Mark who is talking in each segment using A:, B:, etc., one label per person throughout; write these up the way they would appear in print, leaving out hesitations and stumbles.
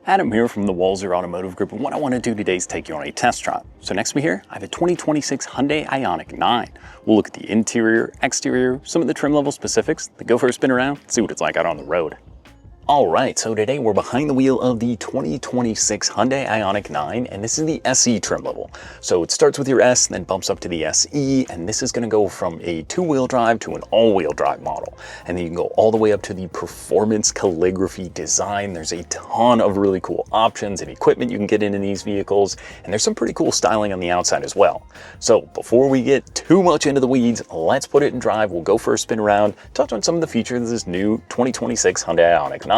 A: Adam here from the Walser Automotive Group, and what I want to do today is take you on a test drive. So next to me here, I have a 2026 Hyundai IONIQ 9. We'll look at the interior, exterior, some of the trim level specifics, then go for a spin around, see what it's like out on the road. Alright, so today we're behind the wheel of the 2026 Hyundai IONIQ 9, and this is the SE trim level. So it starts with your S, then bumps up to the SE, and this is going to go from a two-wheel drive to an all-wheel drive model. And then you can go all the way up to the performance calligraphy design. There's a ton of really cool options and equipment you can get into these vehicles, and there's some pretty cool styling on the outside as well. So before we get too much into the weeds, let's put it in drive. We'll go for a spin around, touch on some of the features of this new 2026 Hyundai IONIQ 9.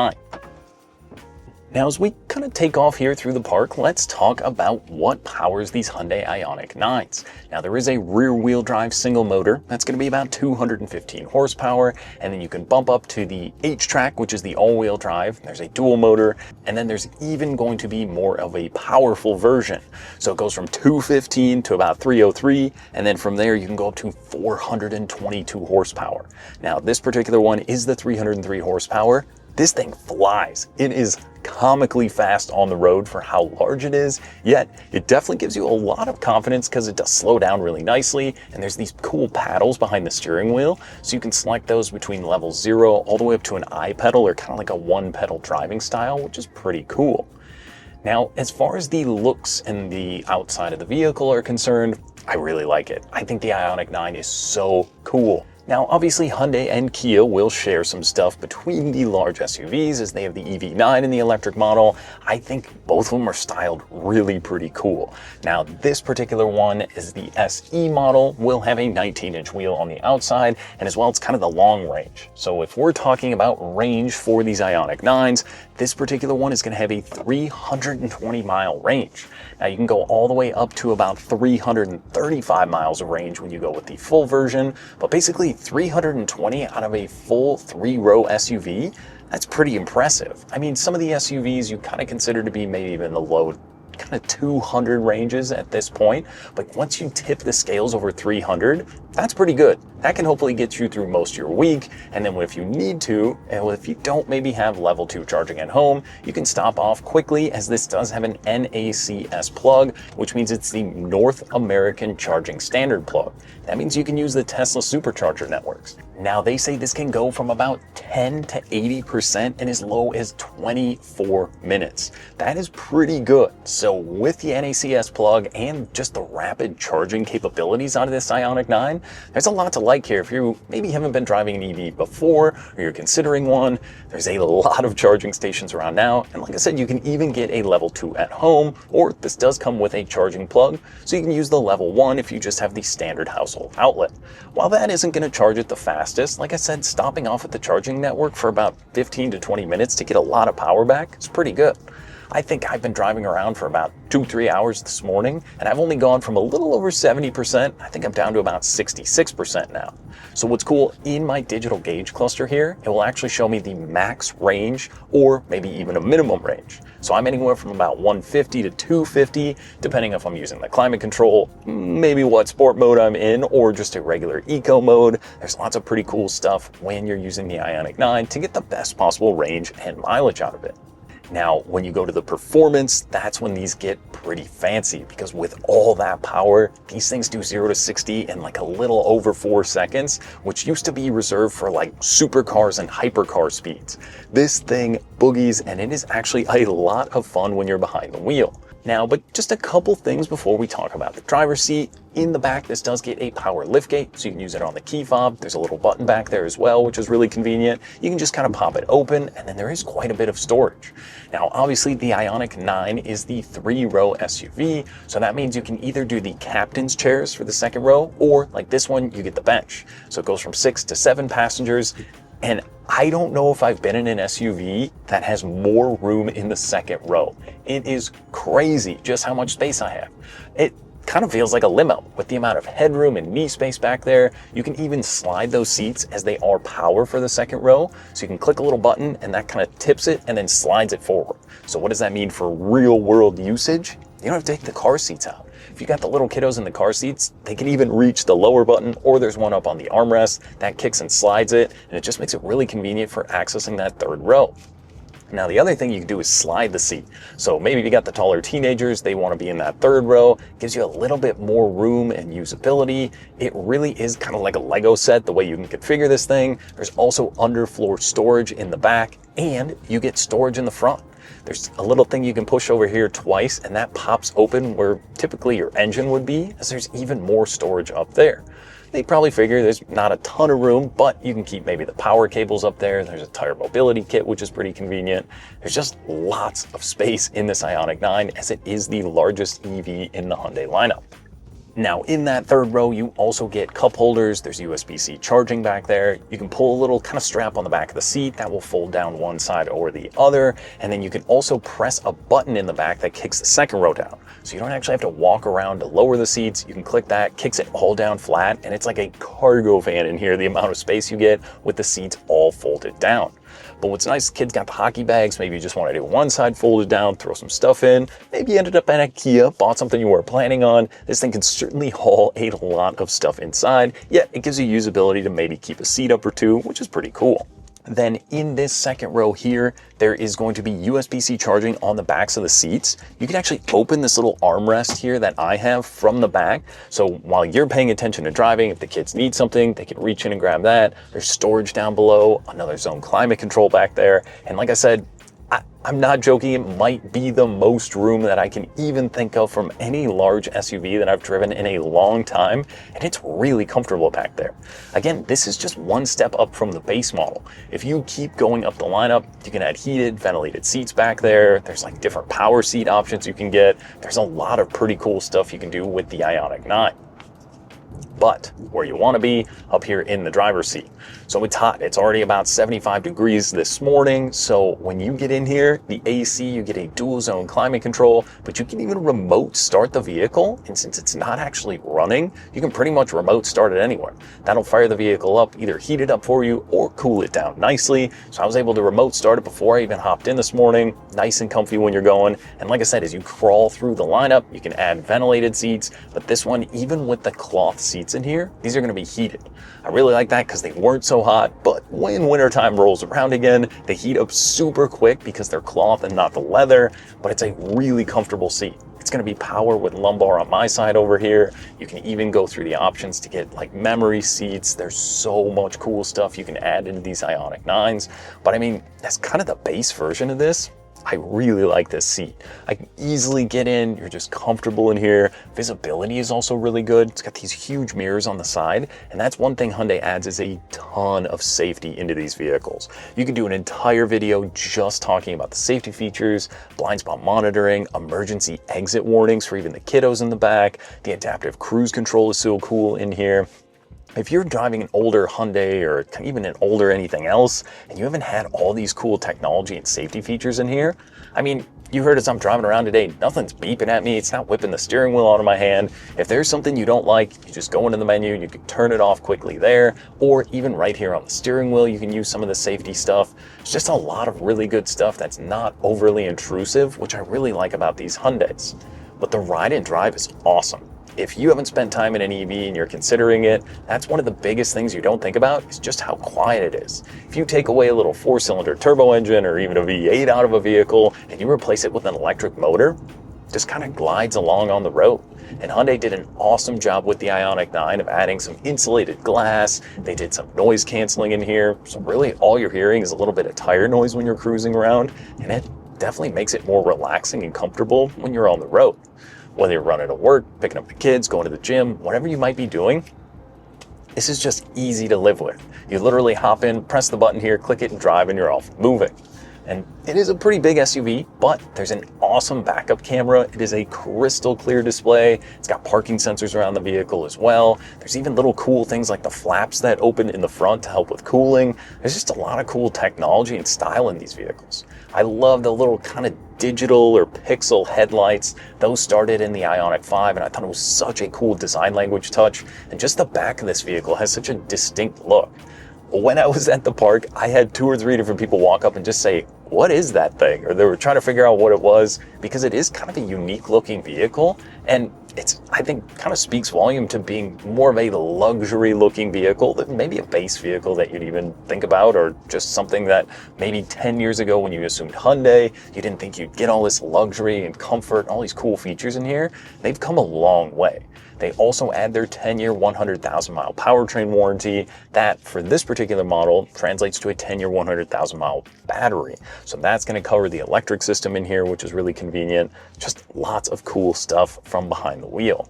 A: Now, as we kind of take off here through the park, let's talk about what powers these Hyundai IONIQ 9s. Now, there is a rear-wheel drive single motor. That's going to be about 215 horsepower, and then you can bump up to the H-Track, which is the all-wheel drive. There's a dual motor, and then there's even going to be more of a powerful version. So it goes from 215 to about 303, and then from there you can go up to 422 horsepower. Now, this particular one is the 303 horsepower. This thing flies. It is comically fast on the road for how large it is, yet it definitely gives you a lot of confidence because it does slow down really nicely, and there's these cool paddles behind the steering wheel, so you can select those between level 0 all the way up to an I pedal, or kind of like a one pedal driving style, which is pretty cool. Now, as far as the looks and the outside of the vehicle are concerned, I really like it. I think the IONIQ 9 is so cool. Now, obviously, Hyundai and Kia will share some stuff between the large SUVs, as they have the EV9 in the electric model. I think both of them are styled really pretty cool. Now, this particular one is the SE model, will have a 19-inch wheel on the outside, and as well, it's kind of the long range. So if we're talking about range for these IONIQ 9s, this particular one is going to have a 320-mile range. Now, you can go all the way up to about 335 miles of range when you go with the full version, but basically 320 out of a full 3-row SUV, that's pretty impressive. I mean, some of the SUVs you kind of consider to be maybe even the low kind of 200 ranges at this point, but once you tip the scales over 300, that's pretty good. That can hopefully get you through most of your week, and then if you need to, and if you don't maybe have level 2 charging at home, you can stop off quickly, as this does have an NACS plug, which means it's the North American Charging Standard plug. That means you can use the Tesla supercharger networks. Now, they say this can go from about 10 to 80% in as low as 24 minutes. That is pretty good. So with the NACS plug and just the rapid charging capabilities out of this IONIQ 9, there's a lot to like here. If you maybe haven't been driving an EV before, or you're considering one, there's a lot of charging stations around now. And like I said, you can even get a level 2 at home, or this does come with a charging plug, so you can use the level 1 if you just have the standard household outlet. While that isn't going to charge it the fastest, like I said, stopping off at the charging network for about 15 to 20 minutes to get a lot of power back is pretty good. I think I've been driving around for about 2-3 hours this morning, and I've only gone from a little over 70%, I think I'm down to about 66% now. So what's cool, in my digital gauge cluster here, it will actually show me the max range, or maybe even a minimum range. So I'm anywhere from about 150 to 250, depending if I'm using the climate control, maybe what sport mode I'm in, or just a regular eco mode. There's lots of pretty cool stuff when you're using the IONIQ 9 to get the best possible range and mileage out of it. Now, when you go to the performance, that's when these get pretty fancy, because with all that power, these things do 0 to 60 in like a little over 4 seconds, which used to be reserved for like supercars and hypercar speeds. This thing boogies, and it is actually a lot of fun when you're behind the wheel. Now, but just a couple things before we talk about the driver's seat. In the back, this does get a power liftgate, so you can use it on the key fob. There's a little button back there as well, which is really convenient. You can just kind of pop it open, and then there is quite a bit of storage. Now, obviously, the IONIQ 9 is the 3-row SUV, so that means you can either do the captain's chairs for the second row, or like this one, you get the bench. So it goes from 6 to 7 passengers. And I don't know if I've been in an SUV that has more room in the second row. It is crazy just how much space I have. It kind of feels like a limo with the amount of headroom and knee space back there. You can even slide those seats as they are power for the second row. So you can click a little button and that kind of tips it and then slides it forward. So what does that mean for real world usage? You don't have to take the car seats out. If you got the little kiddos in the car seats, they can even reach the lower button, or there's one up on the armrest that kicks and slides it, and it just makes it really convenient for accessing that third row. Now, the other thing you can do is slide the seat. So maybe you got the taller teenagers, they want to be in that third row, gives you a little bit more room and usability. It really is kind of like a Lego set, the way you can configure this thing. There's also underfloor storage in the back, and you get storage in the front. There's a little thing you can push over here twice, and that pops open where typically your engine would be, as there's even more storage up there. They probably figure there's not a ton of room, but you can keep maybe the power cables up there. There's a tire mobility kit, which is pretty convenient. There's just lots of space in this Ioniq 9, as it is the largest EV in the Hyundai lineup. Now, in that third row, you also get cup holders. There's USB-C charging back there. You can pull a little kind of strap on the back of the seat that will fold down one side or the other. And then you can also press a button in the back that kicks the second row down. So you don't actually have to walk around to lower the seats. You can click that, kicks it all down flat, and it's like a cargo van in here, the amount of space you get with the seats all folded down. But what's nice, kids got the hockey bags. Maybe you just want to do one side folded down, throw some stuff in. Maybe you ended up at IKEA, bought something you weren't planning on. This thing can certainly haul a lot of stuff inside, yet it gives you usability to maybe keep a seat up or two, which is pretty cool. Then in this second row here, there is going to be USB-C charging on the backs of the seats. You can actually open this little armrest here that I have from the back. So while you're paying attention to driving, if the kids need something, they can reach in and grab that. There's storage down below, another zone climate control back there. And like I said, I'm not joking, it might be the most room that I can even think of from any large SUV that I've driven in a long time, and it's really comfortable back there. Again, this is just one step up from the base model. If you keep going up the lineup, you can add heated, ventilated seats back there. There's like different power seat options you can get. There's a lot of pretty cool stuff you can do with the Ioniq 9. But where you want to be, up here in the driver's seat. So it's hot. It's already about 75 degrees this morning. So when you get in here, the AC, you get a dual zone climate control, but you can even remote start the vehicle. And since it's not actually running, you can pretty much remote start it anywhere. That'll fire the vehicle up, either heat it up for you or cool it down nicely. So I was able to remote start it before I even hopped in this morning. Nice and comfy when you're going. And like I said, as you crawl through the lineup, you can add ventilated seats, but this one, even with the cloth seats in here, these are going to be heated. I really like that because they weren't so hot, but when wintertime rolls around again, they heat up super quick because they're cloth and not the leather, but it's a really comfortable seat. It's going to be power with lumbar on my side over here. You can even go through the options to get like memory seats. There's so much cool stuff you can add into these Ioniq 9s, but I mean, that's kind of the base version of this. I really like this seat. I can easily get in, you're just comfortable in here. Visibility is also really good. It's got these huge mirrors on the side, and that's one thing Hyundai adds is a ton of safety into these vehicles. You can do an entire video just talking about the safety features, blind spot monitoring, emergency exit warnings for even the kiddos in the back. The adaptive cruise control is so cool in here. If you're driving an older Hyundai or even an older anything else, and you haven't had all these cool technology and safety features in here, I mean, you heard as I'm driving around today, nothing's beeping at me. It's not whipping the steering wheel out of my hand. If there's something you don't like, you just go into the menu, you can turn it off quickly there, or even right here on the steering wheel, you can use some of the safety stuff. It's just a lot of really good stuff that's not overly intrusive, which I really like about these Hyundais. But the ride and drive is awesome. If you haven't spent time in an EV and you're considering it, that's one of the biggest things you don't think about is just how quiet it is. If you take away a little 4-cylinder turbo engine or even a V8 out of a vehicle and you replace it with an electric motor, it just kind of glides along on the road. And Hyundai did an awesome job with the Ioniq 9 of adding some insulated glass. They did some noise canceling in here. So really all you're hearing is a little bit of tire noise when you're cruising around, and it definitely makes it more relaxing and comfortable when you're on the road. Whether you're running to work, picking up the kids, going to the gym, whatever you might be doing, this is just easy to live with. You literally hop in, press the button here, click it and drive, and you're off moving. And it is a pretty big SUV, but there's an awesome backup camera. It is a crystal clear display. It's got parking sensors around the vehicle as well. There's even little cool things like the flaps that open in the front to help with cooling. There's just a lot of cool technology and style in these vehicles. I love the little kind of digital or pixel headlights. Those started in the Ioniq 5, and I thought it was such a cool design language touch. And just the back of this vehicle has such a distinct look. When I was at the park, I had 2 or 3 different people walk up and just say, "What is that thing?" Or they were trying to figure out what it was, because it is kind of a unique looking vehicle. And it's, I think, kind of speaks volume to being more of a luxury looking vehicle than maybe a base vehicle that you'd even think about, or just something that maybe 10 years ago when you assumed Hyundai, you didn't think you'd get all this luxury and comfort, all these cool features in here. They've come a long way. They also add their 10-year, 100,000-mile powertrain warranty. That, for this particular model, translates to a 10-year, 100,000-mile battery. So that's going to cover the electric system in here, which is really convenient. Just lots of cool stuff from behind the wheel.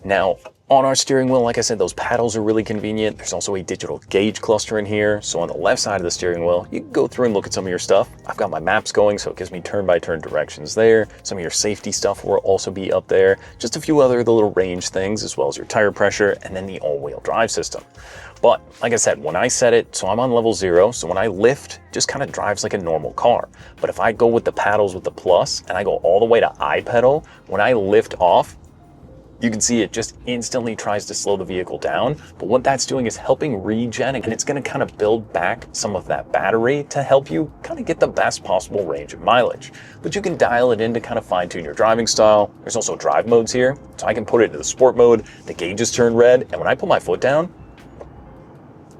A: Now, on our steering wheel, like I said, those paddles are really convenient. There's also a digital gauge cluster in here. So on the left side of the steering wheel, you can go through and look at some of your stuff. I've got my maps going, so it gives me turn-by-turn directions there. Some of your safety stuff will also be up there. Just a few other little range things, as well as your tire pressure, and then the all-wheel drive system. But like I said, when I set it, so I'm on level 0, so when I lift, just kind of drives like a normal car. But if I go with the paddles with the plus, and I go all the way to I pedal, when I lift off, you can see it just instantly tries to slow the vehicle down, but what that's doing is helping regen, and it's going to kind of build back some of that battery to help you kind of get the best possible range of mileage. But you can dial it in to kind of fine tune your driving style. There's also drive modes here, so I can put it into the sport mode, the gauges turn red, and when I put my foot down,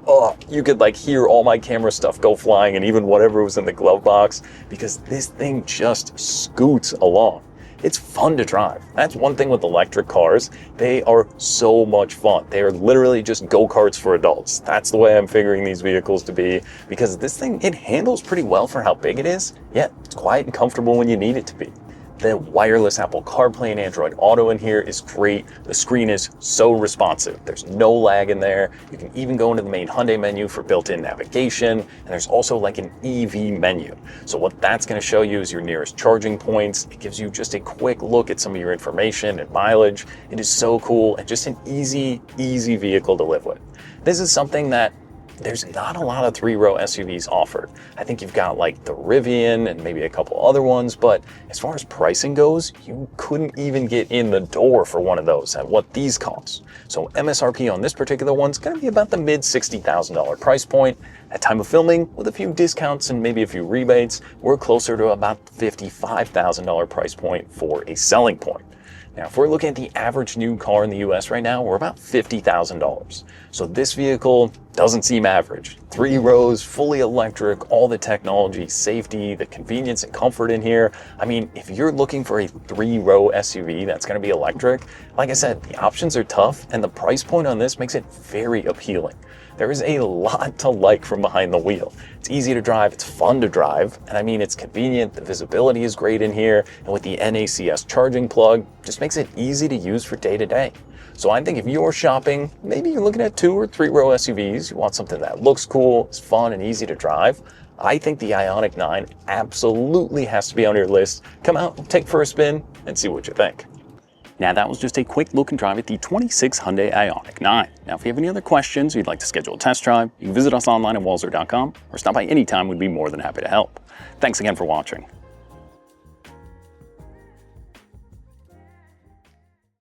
A: oh, you could like hear all my camera stuff go flying and even whatever was in the glove box, because this thing just scoots along. It's fun to drive. That's one thing with electric cars. They are so much fun. They are literally just go-karts for adults. That's the way I'm figuring these vehicles to be, because this thing, it handles pretty well for how big it is. Yeah, it's quiet and comfortable when you need it to be. The wireless Apple CarPlay and Android Auto in here is great. The screen is so responsive. There's no lag in there. You can even go into the main Hyundai menu for built-in navigation, and there's also like an EV menu. So what that's going to show you is your nearest charging points. It gives you just a quick look at some of your information and mileage. It is so cool and just an easy vehicle to live with. This is something that there's not a lot of 3-row SUVs offered. I think you've got like the Rivian and maybe a couple other ones, but as far as pricing goes, you couldn't even get in the door for one of those at what these cost. So MSRP on this particular one's gonna be about the mid $60,000 price point. At time of filming, with a few discounts and maybe a few rebates, we're closer to about $55,000 price point for a selling point. Now, if we're looking at the average new car in the US right now, we're about $50,000. So this vehicle doesn't seem average. 3 rows, fully electric, all the technology, safety, the convenience and comfort in here. I mean, if you're looking for a 3-row SUV that's gonna be electric, like I said, the options are tough and the price point on this makes it very appealing. There is a lot to like from behind the wheel. It's easy to drive, it's fun to drive, and I mean, it's convenient, the visibility is great in here, and with the NACS charging plug, just makes it easy to use for day to day. So I think if you're shopping, maybe you're looking at 2 or 3-row SUVs, you want something that looks cool, is fun and easy to drive, I think the Ioniq 9 absolutely has to be on your list. Come out, take for a spin, and see what you think. Now that was just a quick look and drive at the 26 Hyundai Ioniq 9. Now if you have any other questions or you'd like to schedule a test drive, you can visit us online at walser.com or stop by anytime. We'd be more than happy to help. Thanks again for watching.